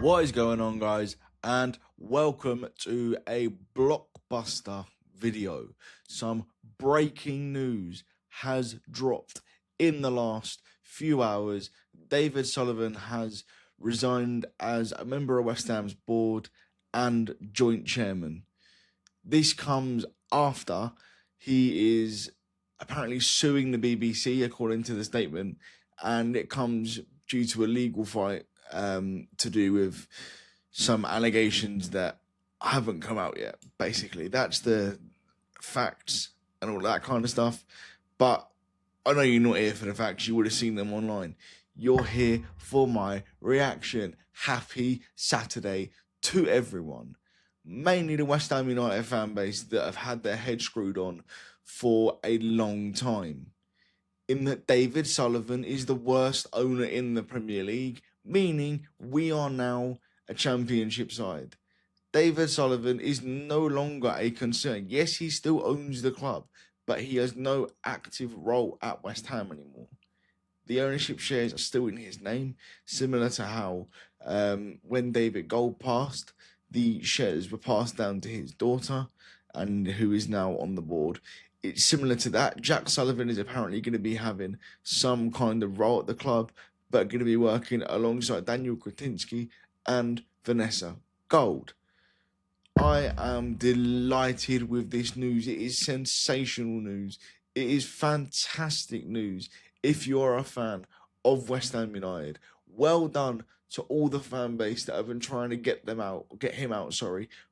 What is going on, guys? And welcome to a blockbuster video. Some breaking news has dropped in the last few hours. David Sullivan has resigned as a member of West Ham's board and joint chairman. This comes after he is apparently suing the BBC, according to the statement, and it comes due to a legal fight to do with some allegations that haven't come out yet. Basically, that's the facts and all that kind of stuff. But I know you're not here for the facts. You would have seen them online. You're here for my reaction. Happy Saturday to everyone. Mainly the West Ham United fan base that have had their head screwed on for a long time. In that David Sullivan is the worst owner in the Premier League, meaning we are now a championship side. David Sullivan is no longer a concern. Yes, he still owns the club, but he has no active role at West Ham anymore. The ownership shares are still in his name, similar to how when David Gold passed, the shares were passed down to his daughter, and who is now on the board. It's similar to that. Jack Sullivan is apparently going to be having some kind of role at the club, but going to be working alongside Daniel Kretinsky and Vanessa Gold. I am delighted with this news. It is sensational news. It is fantastic news. If you're a fan of West Ham United, well done to all the fan base that have been trying to get him out,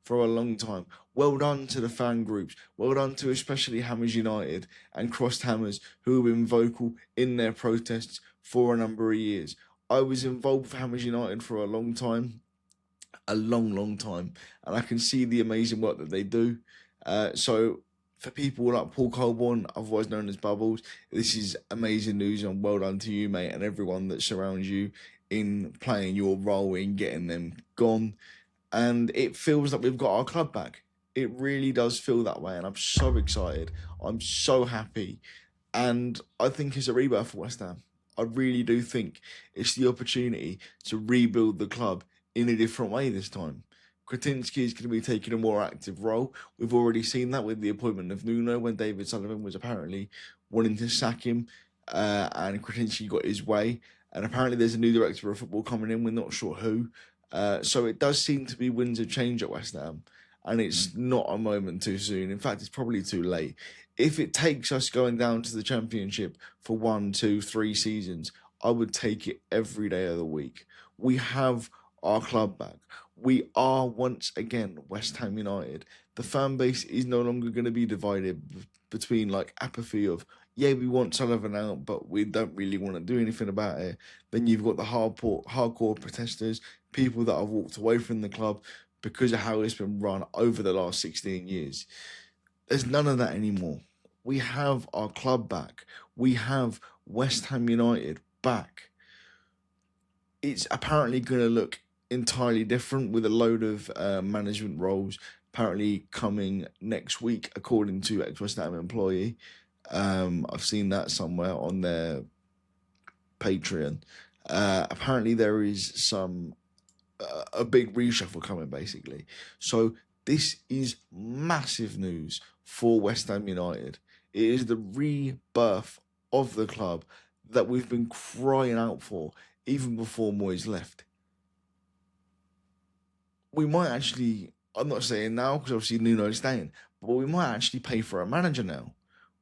for a long time. Well done to the fan groups. Well done to especially Hammers United and Crossed Hammers, who have been vocal in their protests for a number of years. I was involved with Hammers United for a long time, and I can see the amazing work that they do. So for people like Paul Colborne, otherwise known as Bubbles, this is amazing news, and well done to you, mate, and everyone that surrounds you in playing your role in getting them gone. And it feels like we've got our club back. It really does feel that way, and I'm so excited. I'm so happy, and I think it's a rebirth for West Ham. I really do think it's the opportunity to rebuild the club in a different way this time. Kretinsky is going to be taking a more active role. We've already seen that with the appointment of Nuno, when David Sullivan was apparently wanting to sack him, and Kretinsky got his way. And apparently there's a new director of football coming in. We're not sure who. So it does seem to be winds of change at West Ham. And it's not a moment too soon. In fact, it's probably too late. If it takes us going down to the Championship for 1, 2, 3 seasons, I would take it every day of the week. We have our club back. We are once again West Ham United. The fan base is no longer going to be divided between like apathy of, yeah, we want Sullivan out, but we don't really want to do anything about it. Then you've got the hardcore protesters, people that have walked away from the club because of how it's been run over the last 16 years. There's none of that anymore. We have our club back. We have West Ham United back. It's apparently going to look entirely different with a load of management roles apparently coming next week, according to ex-West Ham employee. I've seen that somewhere on their Patreon. Apparently there is a big reshuffle coming, basically. So this is massive news for West Ham United. It is the rebirth of the club that we've been crying out for even before Moyes left. We might actually, I'm not saying now because obviously Nuno's staying, but we might actually pay for a manager now.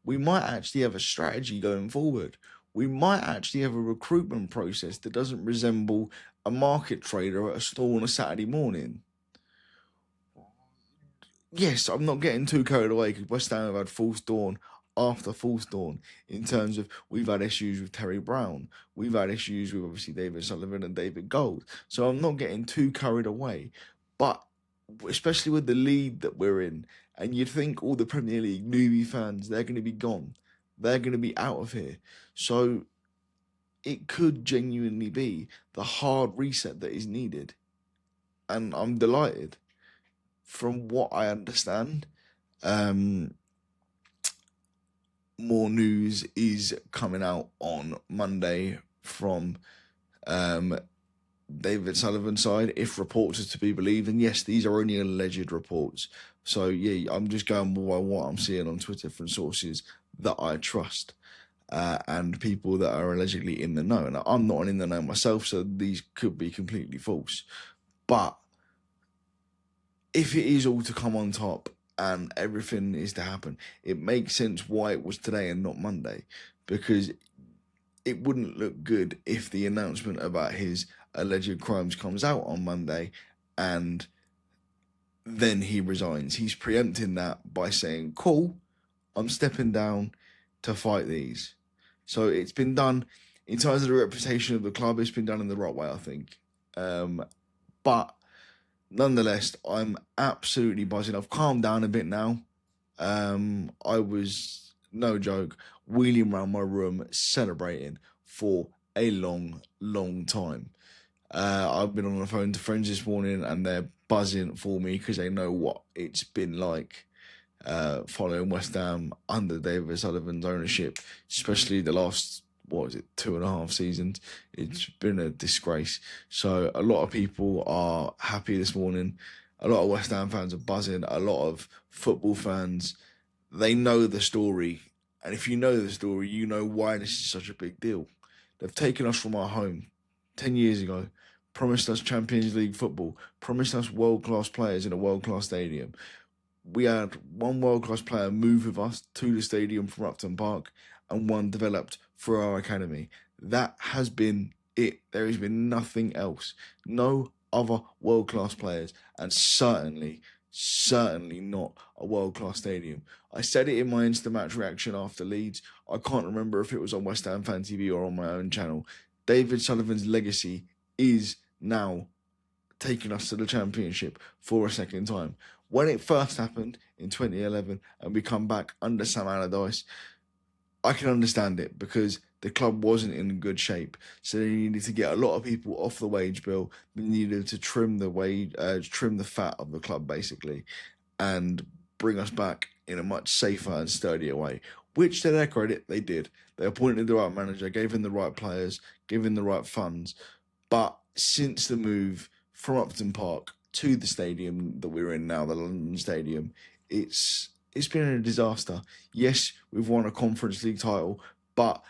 We might actually have a strategy going forward. We might actually have a recruitment process that doesn't resemble a market trader at a store on a Saturday morning. Yes, I'm not getting too carried away because West Ham have had false dawn after false dawn in terms of we've had issues with Terry Brown. We've had issues with obviously David Sullivan and David Gold. So I'm not getting too carried away. But especially with the lead that we're in, and you'd think all the Premier League newbie fans, they're going to be gone. They're going to be out of here. So it could genuinely be the hard reset that is needed. And I'm delighted. From what I understand, more news is coming out on Monday from David Sullivan's side, if reports are to be believed. And yes, these are only alleged reports. So yeah, I'm just going by what I'm seeing on Twitter from sources that I trust. And people that are allegedly in the know. And I'm not in the know myself, so these could be completely false. But if it is all to come on top and everything is to happen, it makes sense why it was today and not Monday, because it wouldn't look good if the announcement about his alleged crimes comes out on Monday and then he resigns. He's preempting that by saying, cool, I'm stepping down to fight these. So it's been done, in terms of the reputation of the club, it's been done in the right way, I think. But nonetheless, I'm absolutely buzzing. I've calmed down a bit now. I was, no joke, wheeling around my room celebrating for a long, long time. I've been on the phone to friends this morning and they're buzzing for me because they know what it's been like following West Ham under David Sullivan's ownership, especially the last, 2.5 seasons. It's been a disgrace. So a lot of people are happy this morning. A lot of West Ham fans are buzzing. A lot of football fans, they know the story. And if you know the story, you know why this is such a big deal. They've taken us from our home 10 years ago, promised us Champions League football, promised us world-class players in a world-class stadium. We had one world-class player move with us to the stadium from Upton Park and one developed through our academy. That has been it. There has been nothing else. No other world-class players, and certainly not a world-class stadium. I said it in my instant match reaction after Leeds. I can't remember if it was on West Ham Fan TV or on my own channel. David Sullivan's legacy is now taking us to the Championship for a second time. When it first happened in 2011 and we come back under Sam Allardyce, I can understand it because the club wasn't in good shape. So they needed to get a lot of people off the wage bill. They needed to trim the fat of the club basically, and bring us back in a much safer and sturdier way. Which, to their credit, they did. They appointed the right manager, gave him the right players, gave him the right funds. But since the move from Upton Park to the stadium that we're in now, the London Stadium, it's been a disaster. Yes, we've won a Conference League title, but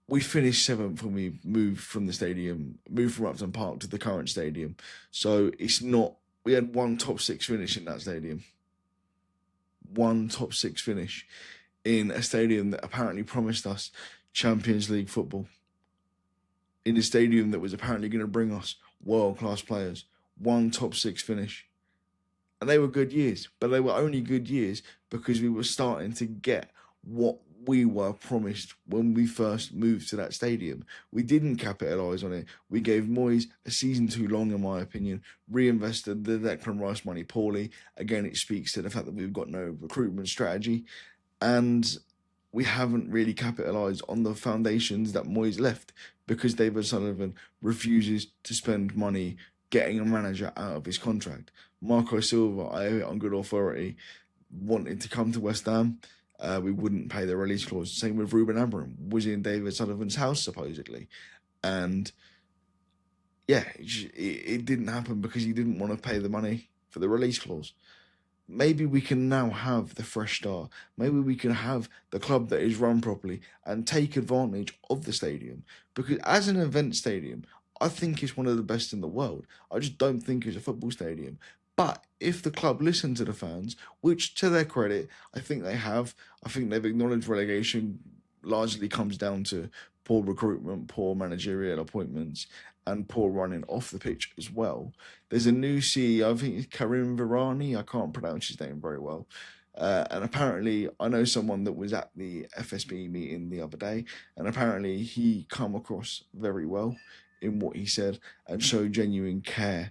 we finished 7th when we moved from Upton Park to the current stadium. So it's not, we had one top 6 finish in that stadium. One top 6 finish in a stadium that apparently promised us Champions League football. In a stadium that was apparently going to bring us world-class players. One top 6 finish. And they were good years, but they were only good years because we were starting to get what we were promised when we first moved to that stadium. We didn't capitalise on it. We gave Moyes a season too long, in my opinion, reinvested the Declan Rice money poorly. Again, it speaks to the fact that we've got no recruitment strategy, and we haven't really capitalised on the foundations that Moyes left because David Sullivan refuses to spend money getting a manager out of his contract. Marco Silva, I owe it on good authority, wanted to come to West Ham. We wouldn't pay the release clause. Same with Ruben Amorim, was in David Sullivan's house, supposedly. And yeah, it didn't happen because he didn't want to pay the money for the release clause. Maybe we can now have the fresh start. Maybe we can have the club that is run properly and take advantage of the stadium. Because as an event stadium, I think it's one of the best in the world. I just don't think it's a football stadium. But if the club listen to the fans, which to their credit, I think they have, I think they've acknowledged relegation largely comes down to poor recruitment, poor managerial appointments, and poor running off the pitch as well. There's a new CEO, I think it's Karim Virani, I can't pronounce his name very well. And apparently, I know someone that was at the FSB meeting the other day, and apparently he come across very well in what he said and showed genuine care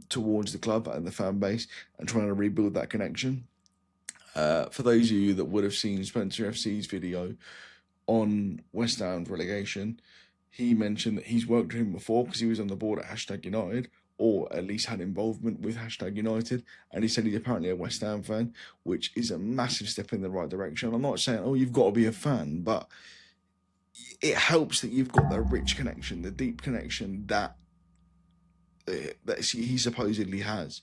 towards the club and the fan base and trying to rebuild that connection. For those of you that would have seen Spencer FC's video on West Ham's relegation, he mentioned that he's worked with him before because he was on the board at #United, or at least had involvement with #United, and he said he's apparently a West Ham fan, which is a massive step in the right direction. I'm not saying, oh, you've got to be a fan, but it helps that you've got that rich connection, the deep connection that that he supposedly has,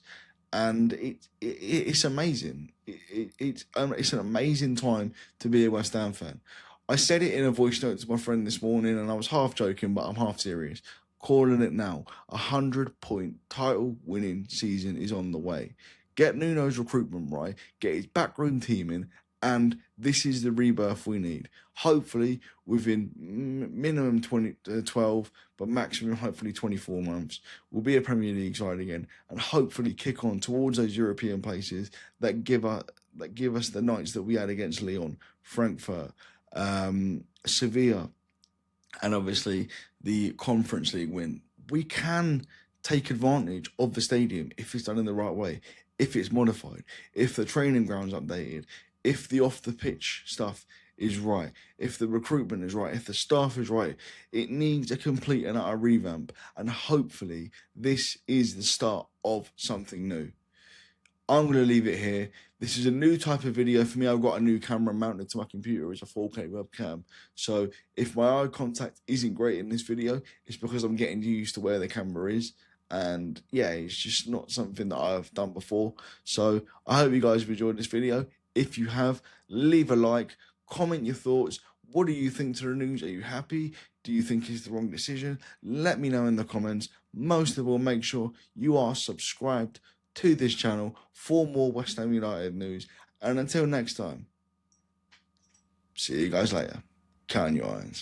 and it's amazing. It's an amazing time to be a West Ham fan. I said it in a voice note to my friend this morning, and I was half joking, but I'm half serious. Calling it now. 100-point title winning season is on the way. Get Nuno's recruitment right, get his backroom team in, and this is the rebirth we need. Hopefully, within minimum 12, but maximum hopefully 24 months, we'll be a Premier League side again, and hopefully kick on towards those European places that give us the nights that we had against Lyon, Frankfurt, Sevilla, and obviously the Conference League win. We can take advantage of the stadium if it's done in the right way, if it's modified, if the training ground's updated, if the off the pitch stuff is right, if the recruitment is right, if the staff is right. It needs a complete and utter revamp, and hopefully this is the start of something new. I'm going to leave it here. This is a new type of video for me. I've got a new camera mounted to my computer. It's a 4K webcam. So if my eye contact isn't great in this video, it's because I'm getting used to where the camera is. And yeah, it's just not something that I've done before. So I hope you guys have enjoyed this video. If you have, leave a like, comment your thoughts. What do you think to the news? Are you happy? Do you think it's the wrong decision? Let me know in the comments. Most of all, make sure you are subscribed to this channel for more West Ham United news. And until next time, see you guys later. Count your irons.